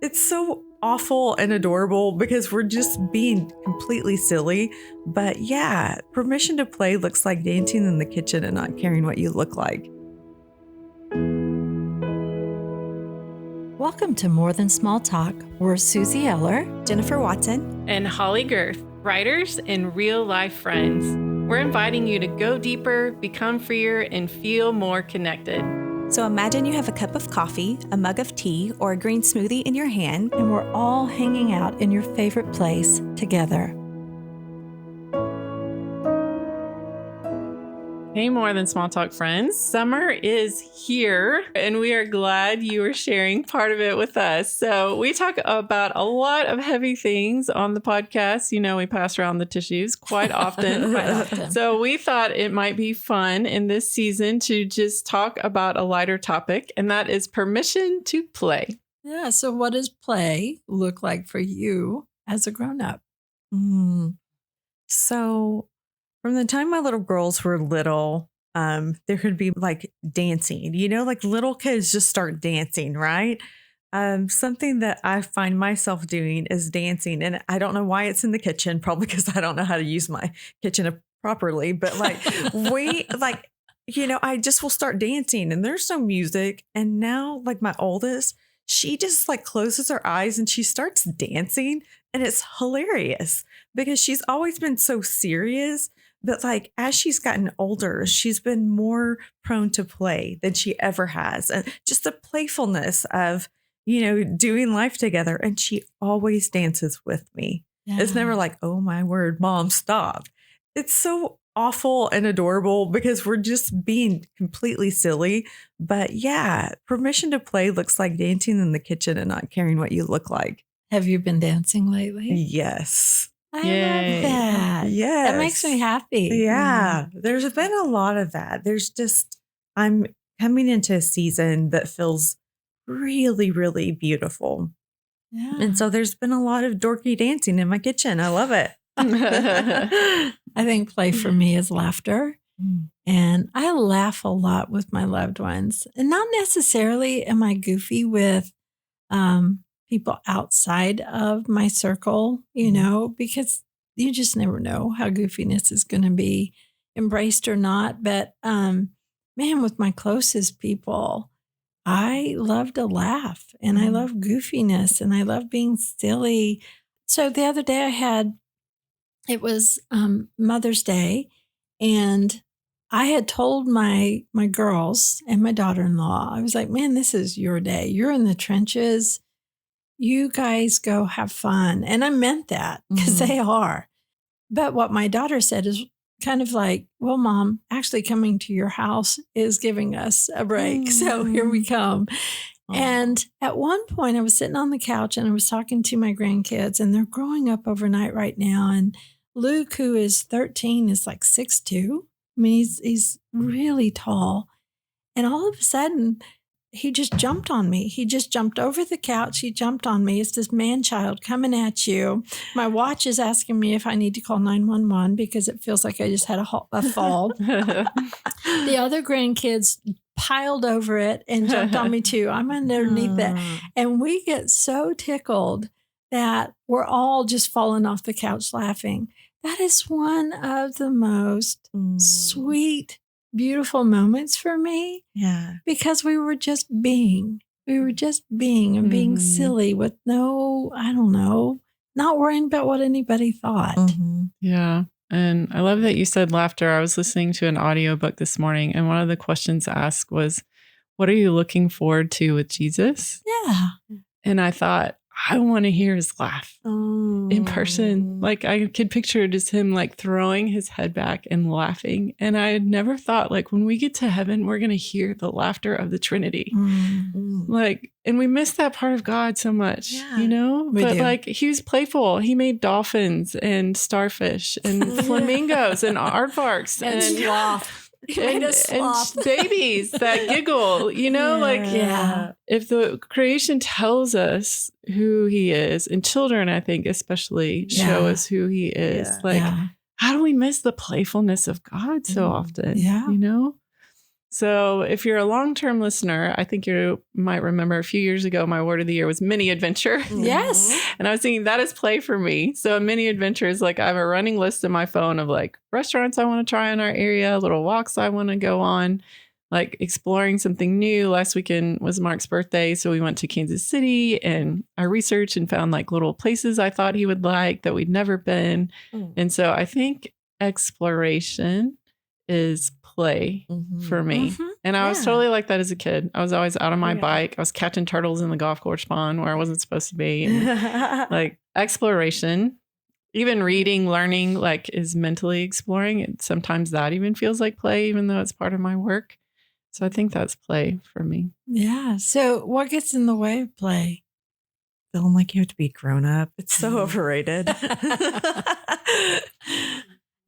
It's so awful and adorable because we're just being completely silly. But yeah, permission to play looks like dancing in the kitchen and not caring what you look like. Welcome to More Than Small Talk. We're Susie Eller, Jennifer Watson, and Holly Girth, writers and real-life friends. We're inviting you to go deeper, become freer, and feel more connected. So imagine you have a cup of coffee, a mug of tea, or a green smoothie in your hand, and we're all hanging out in your favorite place together. Hey, More Than Small Talk friends. Summer is here, and we are glad you are sharing part of it with us. So we talk about a lot of heavy things on the podcast. You know, we pass around the tissues quite often. So we thought it might be fun in this season to just talk about a lighter topic, and that is permission to play. Yeah, so what does play look like for you as a grown-up? So from the time my little girls were little, there could be like dancing, like little kids just start dancing, right? Something that I find myself doing is dancing. And I don't know why it's in the kitchen, probably because I don't know how to use my kitchen properly. But I just will start dancing and there's no music. And now like my oldest, she just like closes her eyes and she starts dancing. And it's hilarious because she's always been so serious. But like as she's gotten older, she's been more prone to play than she ever has. And just the playfulness of, doing life together. And she always dances with me. Yeah. It's never like, oh my word, Mom, stop. It's so awful and adorable because we're just being completely silly. But yeah, permission to play looks like dancing in the kitchen and not caring what you look like. Have you been dancing lately? Yes. I love that. Yes. That makes me happy. Yeah. There's been a lot of that. I'm coming into a season that feels really, really beautiful. Yeah. And so there's been a lot of dorky dancing in my kitchen. I love it. I think play for me is laughter. And I laugh a lot with my loved ones. And not necessarily am I goofy with people outside of my circle, because you just never know how goofiness is going to be embraced or not. But man, with my closest people, I love to laugh and I love goofiness and I love being silly. So the other day it was Mother's Day, and I had told my girls and my daughter-in-law, I was like, man, this is your day. You're in the trenches. You guys go have fun. And I meant that because they are. But what my daughter said is kind of like, well, Mom, actually coming to your house is giving us a break. So here we come. And at one point I was sitting on the couch and I was talking to my grandkids, and they're growing up overnight right now. And Luke, who is 13, is like 6'2". I mean, he's really tall. And all of a sudden, he just jumped on me. He just jumped over the couch. He jumped on me. It's this man-child coming at you. My watch is asking me if I need to call 911 because it feels like I just had a fall. The other grandkids piled over it and jumped on me too. I'm underneath it. And we get so tickled that we're all just falling off the couch laughing. That is one of the most sweet, beautiful moments for me. Yeah. Because we were just being. We were just being and being silly with not worrying about what anybody thought. Yeah. And I love that you said laughter. I was listening to an audiobook this morning, and one of the questions asked was, what are you looking forward to with Jesus? Yeah. And I thought, I want to hear his laugh in person. Like I could picture just him like throwing his head back and laughing. And I had never thought like when we get to heaven, we're going to hear the laughter of the Trinity. Like, and we miss that part of God so much, but like he was playful. He made dolphins and starfish and flamingos and aardvarks and sloth. And babies that giggle, if the creation tells us who he is, and children, I think, especially show us who he is, how do we miss the playfulness of God so often? So if you're a long-term listener, I think you might remember a few years ago, my word of the year was mini adventure. Yes. And I was thinking that is play for me. So a mini adventure is like I have a running list in my phone of like restaurants I want to try in our area, little walks I want to go on, like exploring something new. Last weekend was Mark's birthday. So we went to Kansas City and I researched and found like little places I thought he would like that we'd never been. And so I think exploration is play for me. And I was totally like that as a kid. I was always out on my bike. I was catching turtles in the golf course pond where I wasn't supposed to be. And like exploration, even reading, learning, like is mentally exploring. And sometimes that even feels like play, even though it's part of my work. So I think that's play for me. Yeah. So what gets in the way of play? Feeling like you have to be grown up. It's so overrated.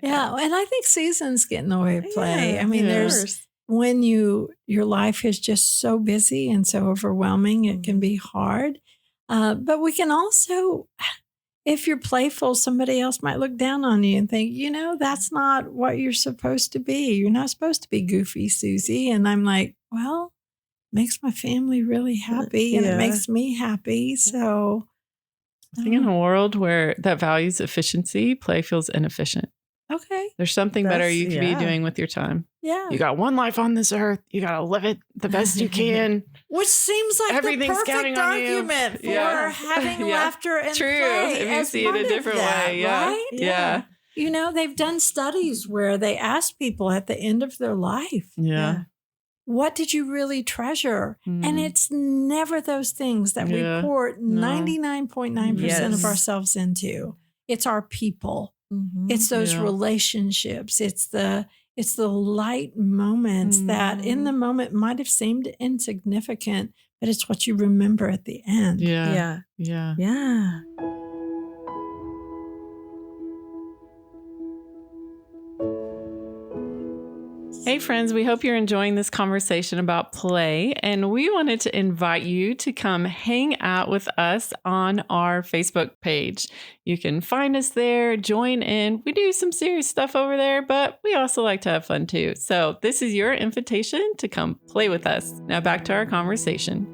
Yeah. And I think seasons get in the way of play. I mean, Yeah. there's when your life is just so busy and so overwhelming, it can be hard. But we can also, if you're playful, somebody else might look down on you and think, that's not what you're supposed to be. You're not supposed to be goofy, Susie. And I'm like, well, it makes my family really happy and it makes me happy. So I think in a world where that values efficiency, play feels inefficient. okay. There's something better you could be doing with your time. Yeah. You got one life on this earth. You got to live it the best you can. Which seems like Everything's the counting perfect on you. argument for Yeah. having Yeah. laughter and True. play If you as see it part a of different that, way. Yeah. right? Yeah. They've done studies where they ask people at the end of their life, Yeah. what did you really treasure? And it's never those things that we Yeah. pour No. 99.9% of Yes. ourselves into. It's our people. It's those Yeah. relationships. It's the light moments that in the moment might have seemed insignificant, but it's what you remember at the end. Yeah. Yeah. Yeah. Yeah. Hey, friends, we hope you're enjoying this conversation about play. And we wanted to invite you to come hang out with us on our Facebook page. You can find us there, join in. We do some serious stuff over there, but we also like to have fun too. So this is your invitation to come play with us. Now back to our conversation.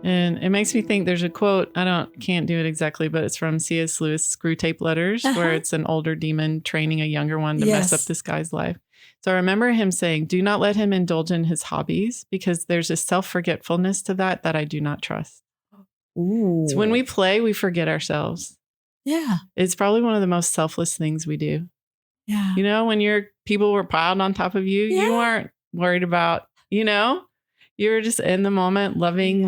And it makes me think there's a quote, can't do it exactly, but it's from C.S. Lewis' Screw Tape Letters, where it's an older demon training a younger one to mess up this guy's life. So I remember him saying, do not let him indulge in his hobbies because there's a self-forgetfulness to that I do not trust. Ooh. So when we play, we forget ourselves. Yeah. It's probably one of the most selfless things we do. Yeah. When your people were piled on top of you, you weren't worried about, you were just in the moment loving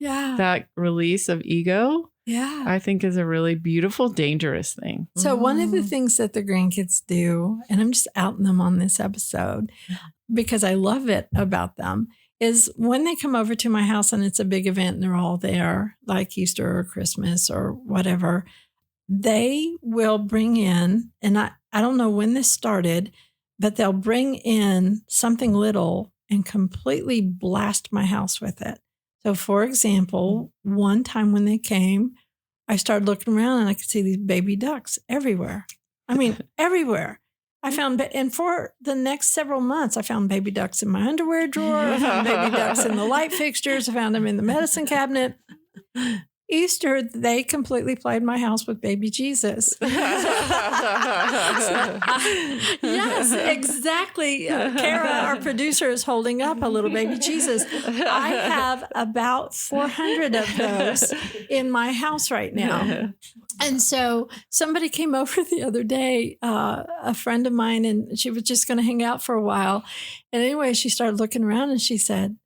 that release of ego. Yeah. I think is a really beautiful, dangerous thing. So one of the things that the grandkids do, and I'm just outing them on this episode because I love it about them, is when they come over to my house and it's a big event and they're all there, like Easter or Christmas or whatever, they will bring in, and I don't know when this started, but they'll bring in something little and completely blast my house with it. So, for example, one time when they came, I started looking around and I could see these baby ducks everywhere. I mean, everywhere. I found, and for the next several months, I found baby ducks in my underwear drawer. I found baby ducks in the light fixtures. I found them in the medicine cabinet. Easter, they completely played my house with baby Jesus. Yes, exactly. Kara, our producer, is holding up a little baby Jesus. I have about 400 of those in my house right now. And so somebody came over the other day, a friend of mine, and she was just going to hang out for a while. And anyway, she started looking around and she said,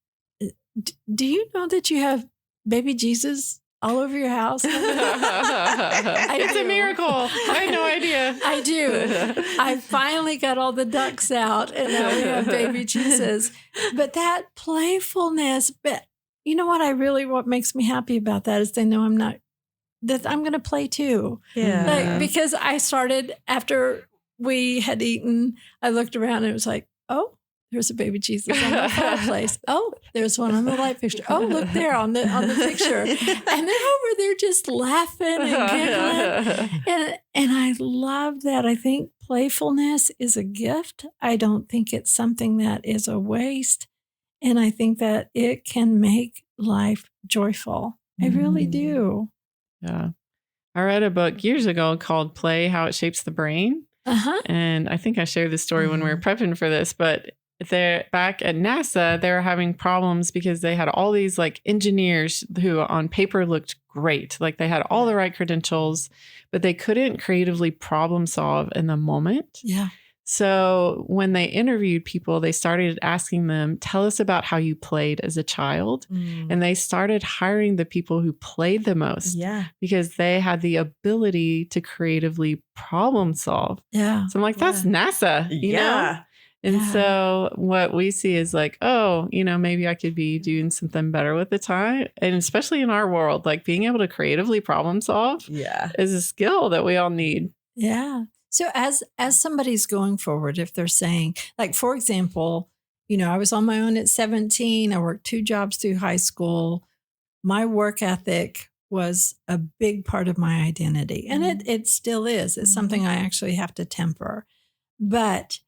do you know that you have baby Jesus all over your house? It's a miracle. I had no idea. I do. I finally got all the ducks out and now we have baby Jesus. But that playfulness, but you know what makes me happy about that is they know that I'm going to play too. Yeah. Because I started after we had eaten, I looked around and it was like, oh, there's a baby Jesus on the fireplace. Oh, there's one on the light fixture. Oh, look there on the picture. And they're over there just laughing and giggling. And I love that. I think playfulness is a gift. I don't think it's something that is a waste. And I think that it can make life joyful. I really do. Yeah. I read a book years ago called Play, How It Shapes the Brain. Uh-huh. And I think I shared this story when we were prepping for this, but they're back at NASA, they were having problems because they had all these like engineers who on paper looked great. Like they had all the right credentials, but they couldn't creatively problem solve in the moment. Yeah. So when they interviewed people, they started asking them, tell us about how you played as a child. And they started hiring the people who played the most. Yeah. Because they had the ability to creatively problem solve. Yeah. So I'm like, that's NASA, you know? And so what we see is like, oh, you know, maybe I could be doing something better with the time. And especially in our world, like being able to creatively problem solve is a skill that we all need. Yeah. So as somebody's going forward, if they're saying, like, for example, you know, I was on my own at 17. I worked 2 jobs through high school. My work ethic was a big part of my identity. And it still is. It's something I actually have to temper. But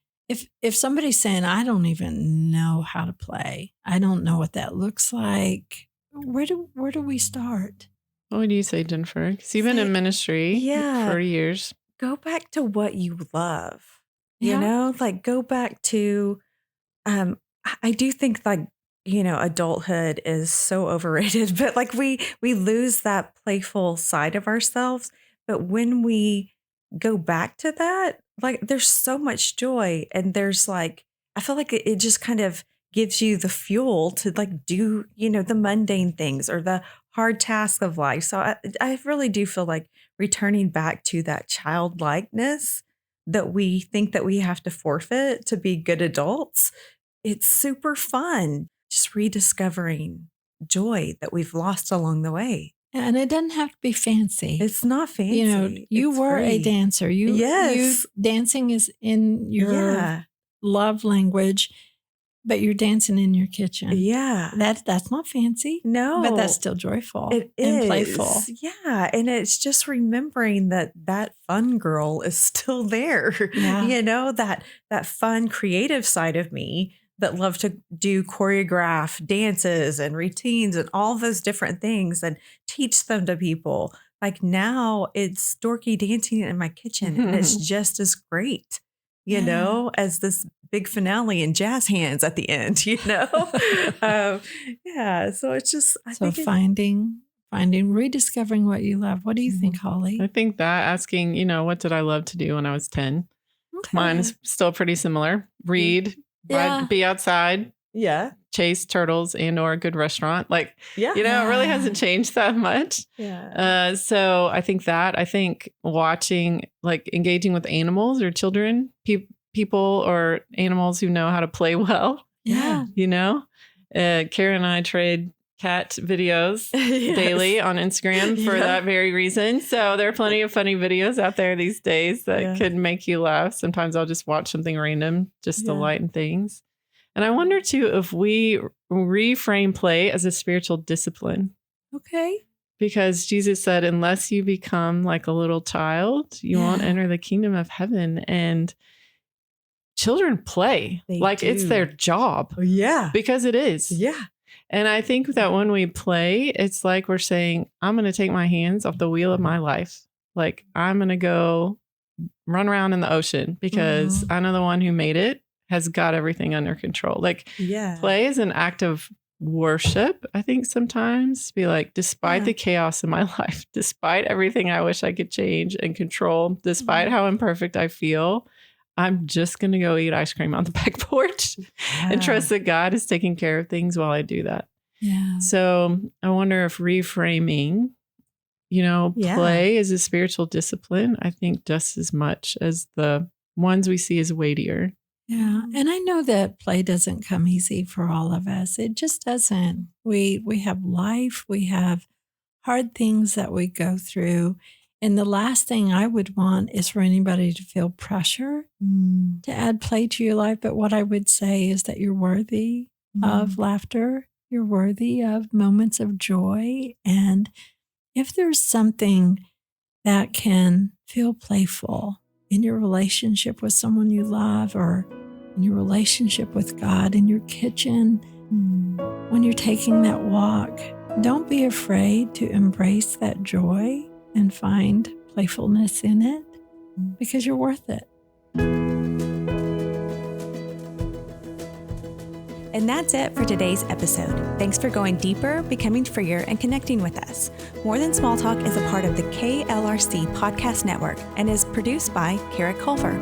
if somebody's saying, I don't even know how to play, I don't know what that looks like, where do we start? What would you say, Jennifer? Because you've been in ministry for years. Go back to what you love, you know, like go back to, I do think like, you know, adulthood is so overrated, but like we lose that playful side of ourselves. But when we go back to that, like there's so much joy and there's like, I feel like it just kind of gives you the fuel to like do, you know, the mundane things or the hard tasks of life. So I really do feel like returning back to that childlikeness that we think that we have to forfeit to be good adults. It's super fun. Just rediscovering joy that we've lost along the way. And it doesn't have to be fancy. It's not fancy. You know, you were a dancer. Dancing is in your love language, but you're dancing in your kitchen. Yeah. That's not fancy. No. But that's still joyful and is. Playful. Yeah. And it's just remembering that fun girl is still there. Yeah. You know, that fun creative side of me that love to do choreograph dances and routines and all those different things and teach them to people. Like now it's dorky dancing in my kitchen and it's just as great, you know, as this big finale in jazz hands at the end, you know? So it's just, I think rediscovering what you love. What do you think, Holly? I think that asking, you know, what did I love to do when I was 10? Okay. Mine is still pretty similar. Read, be outside, chase turtles and or a good restaurant. Like, you know, it really hasn't changed that much. So I think watching, like engaging with animals or children, people or animals who know how to play well. You know, Karen and I trade cat videos daily on Instagram for that very reason. So there are plenty of funny videos out there these days that could make you laugh. Sometimes I'll just watch something random just to lighten things. And I wonder too if we reframe play as a spiritual discipline. Okay. Because Jesus said, unless you become like a little child, you won't enter the kingdom of heaven. And children play like it's their job. Because it is. And I think that when we play, it's like we're saying, I'm going to take my hands off the wheel of my life. Like I'm going to go run around in the ocean because I know the one who made it has got everything under control. Like play is an act of worship. I think sometimes be like, despite the chaos in my life, despite everything I wish I could change and control, despite how imperfect I feel, I'm just going to go eat ice cream on the back porch and trust that God is taking care of things while I do that. So I wonder if reframing, you know, play is a spiritual discipline, I think just as much as the ones we see as weightier. Yeah. And I know that play doesn't come easy for all of us. It just doesn't. We have life. We have hard things that we go through. And the last thing I would want is for anybody to feel pressure to add play to your life. But what I would say is that you're worthy of laughter. You're worthy of moments of joy. And if there's something that can feel playful in your relationship with someone you love, or in your relationship with God, in your kitchen, when you're taking that walk. Don't be afraid to embrace that joy and find playfulness in it, because you're worth it. And that's it for today's episode. Thanks for going deeper, becoming freer, and connecting with us. More Than Small Talk is a part of the KLRC Podcast Network and is produced by Kara Culver.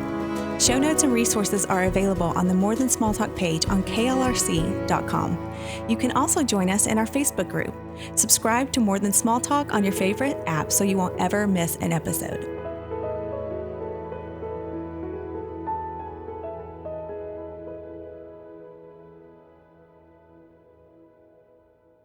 Show notes and resources are available on the More Than Small Talk page on klrc.com. You can also join us in our Facebook group. Subscribe to More Than Small Talk on your favorite app so you won't ever miss an episode.